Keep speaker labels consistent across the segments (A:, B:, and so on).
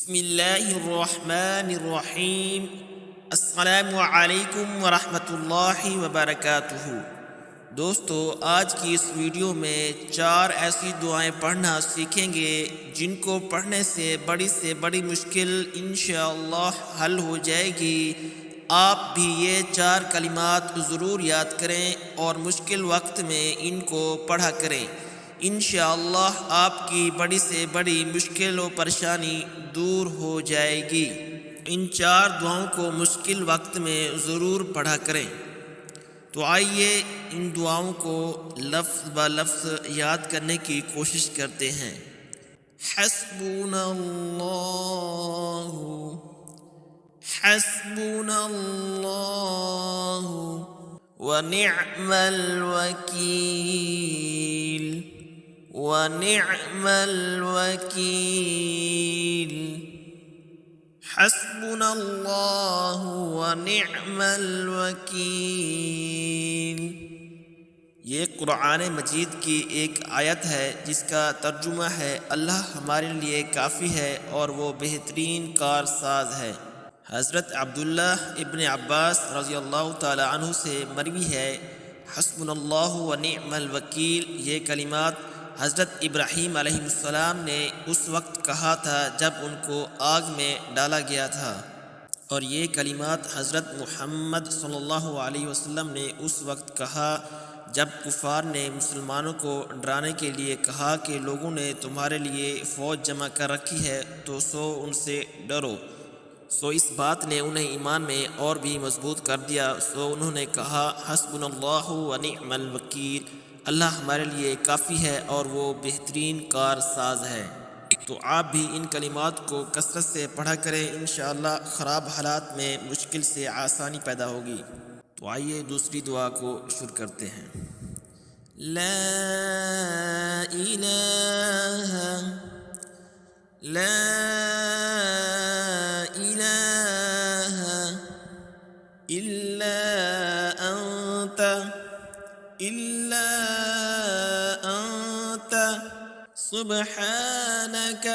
A: بسم اللہ الرحمن الرحیم۔ السلام علیکم ورحمۃ اللہ وبرکاتہ۔ دوستو، آج کی اس ویڈیو میں 4 ایسی دعائیں پڑھنا سیکھیں گے جن کو پڑھنے سے بڑی مشکل انشاءاللہ حل ہو جائے گی۔ آپ بھی یہ 4 کلمات ضرور یاد کریں اور مشکل وقت میں ان کو پڑھا کریں۔ انشاءاللہ آپ کی بڑی سے بڑی مشکل و پریشانی دور ہو جائے گی۔ ان 4 دعاؤں کو مشکل وقت میں ضرور پڑھا کریں۔ تو آئیے ان دعاؤں کو لفظ بہ لفظ یاد کرنے کی کوشش کرتے ہیں۔ حسبنا اللہ، حسبنا اللہ ونعم الوکیل، ونعم الوکیل، حسبنا اللہ ونعم الوکیل۔ یہ قرآن مجید کی ایک آیت ہے جس کا ترجمہ ہے اللہ ہمارے لیے کافی ہے اور وہ بہترین کارساز ہے۔ حضرت عبداللہ ابن عباس رضی اللہ تعالی عنہ سے مروی ہے، حسبنا اللہ ونعم الوکیل یہ کلمات حضرت ابراہیم علیہ السلام نے اس وقت کہا تھا جب ان کو آگ میں ڈالا گیا تھا، اور یہ کلمات حضرت محمد صلی اللہ علیہ وسلم نے اس وقت کہا جب کفار نے مسلمانوں کو ڈرانے کے لیے کہا کہ لوگوں نے تمہارے لیے فوج جمع کر رکھی ہے تو ان سے ڈرو۔ اس بات نے انہیں ایمان میں اور بھی مضبوط کر دیا۔ انہوں نے کہا حسبنا اللہ ونعم الوکیل، اللہ ہمارے لیے کافی ہے اور وہ بہترین کارساز ہے۔ تو آپ بھی ان کلمات کو کثرت سے پڑھا کریں، انشاءاللہ خراب حالات میں مشکل سے آسانی پیدا ہوگی۔ تو آئیے دوسری دعا کو شروع کرتے ہیں۔ لا الہ لا الہ الا انت الا انت سبحانک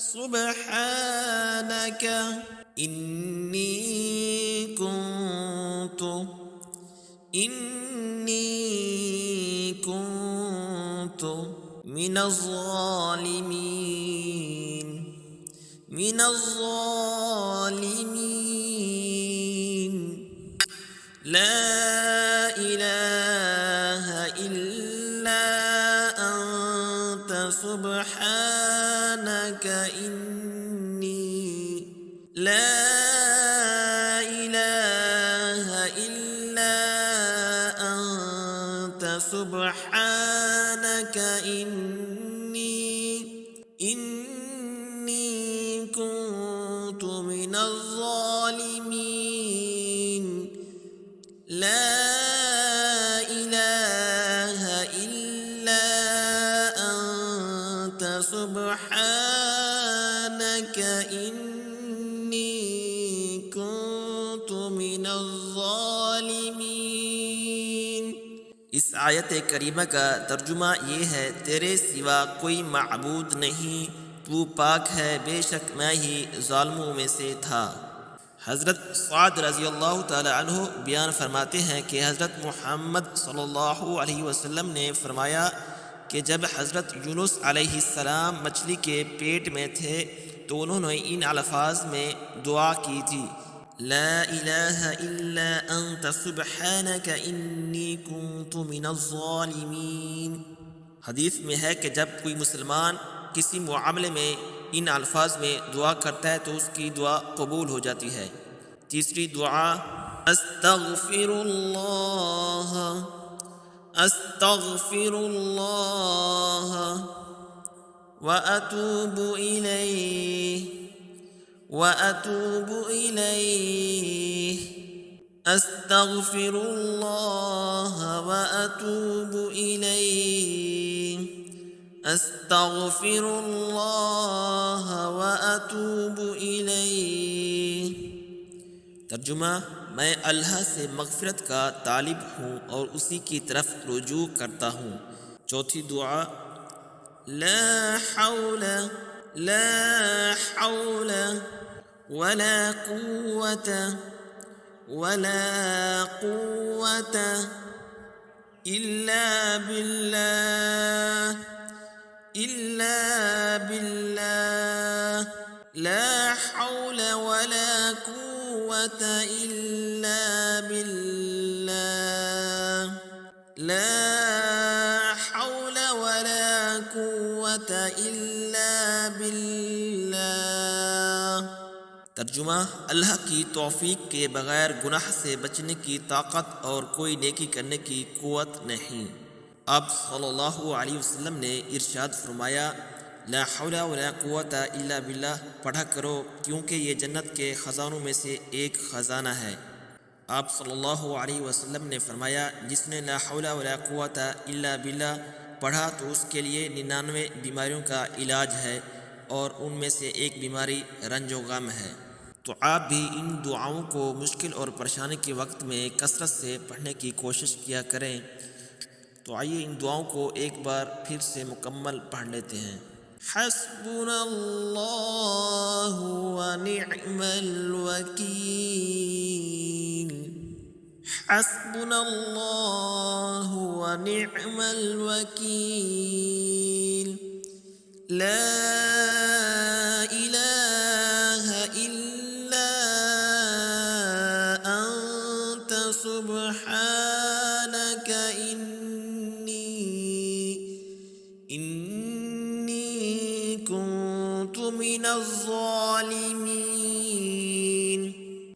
A: سبحانک انی کنت من الظالمین من الظالمین۔ لا الہ الا انت سبحانک انی لا الہ الا انت سبحانک انی کنت من الظالمین۔ لا الہ الا انت سبحانک انی کنت من الظالمین۔ اس آیت کریمہ کا ترجمہ یہ ہے، تیرے سوا کوئی معبود نہیں، تو پاک ہے، بے شک میں ہی ظالموں میں سے تھا۔ حضرت سعد رضی اللہ تعالی عنہ بیان فرماتے ہیں کہ حضرت محمد صلی اللہ علیہ وسلم نے فرمایا کہ جب حضرت یونس علیہ السلام مچھلی کے پیٹ میں تھے تو انہوں نے ان الفاظ میں دعا کی تھی، لا الہ الا انت سبحانک انی کنت من الظالمین۔ حدیث میں ہے کہ جب کوئی مسلمان کسی معاملے میں ان الفاظ میں دعا کرتا ہے تو اس کی دعا قبول ہو جاتی ہے۔ تیسری دعا، استغفر اللہ استغفر اللہ واتوب الیہ واتوب الیہ، استغفر اللہ واتوب الیہ، استغفر اللہ واتوب الیہ۔ ترجمہ، میں اللہ سے مغفرت کا طالب ہوں اور اسی کی طرف رجوع کرتا ہوں۔ چوتھی دعا، لا حول لا حول ولا قوة إلا بالله لا حول ولا قوة إلا بالله لا حول ولا قوة إلا بالله۔ ترجمہ: اللہ کی توفیق کے بغیر گناہ سے بچنے کی طاقت اور کوئی نیکی کرنے کی قوت نہیں۔ آپ صلی اللہ علیہ وسلم نے ارشاد فرمایا، لا حول ولا قوت الا باللہ پڑھا کرو کیونکہ یہ جنت کے خزانوں میں سے ایک خزانہ ہے۔ آپ صلی اللہ علیہ وسلم نے فرمایا، جس نے لا حول ولا قوت الا باللہ پڑھا تو اس کے لیے 99 بیماریوں کا علاج ہے اور ان میں سے ایک بیماری رنج و غم ہے۔ تو آپ بھی ان دعاؤں کو مشکل اور پریشانی کے وقت میں کثرت سے پڑھنے کی کوشش کیا کریں۔ تو آئیے ان دعاؤں کو ایک بار پھر سے مکمل پڑھ لیتے ہیں۔ حسبنا اللہ ونعم الوکیل حسبنا اللہ ونعم الوکیل لا الہ الا انت سبحانک انی کنت من الظالمین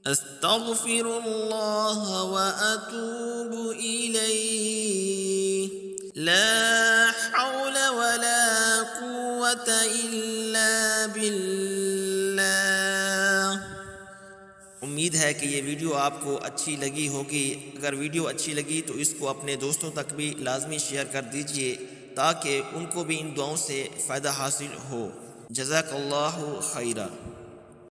A: استغفر اللہ واتوب الیہ لا حول ولا قوة الا باللہ۔ امید ہے کہ یہ ویڈیو آپ کو اچھی لگی ہوگی۔ اگر ویڈیو اچھی لگی تو اس کو اپنے دوستوں تک بھی لازمی شیئر کر دیجئے تاکہ ان کو بھی ان دعاؤں سے فائدہ حاصل ہو۔ جزاک اللہ خیرہ۔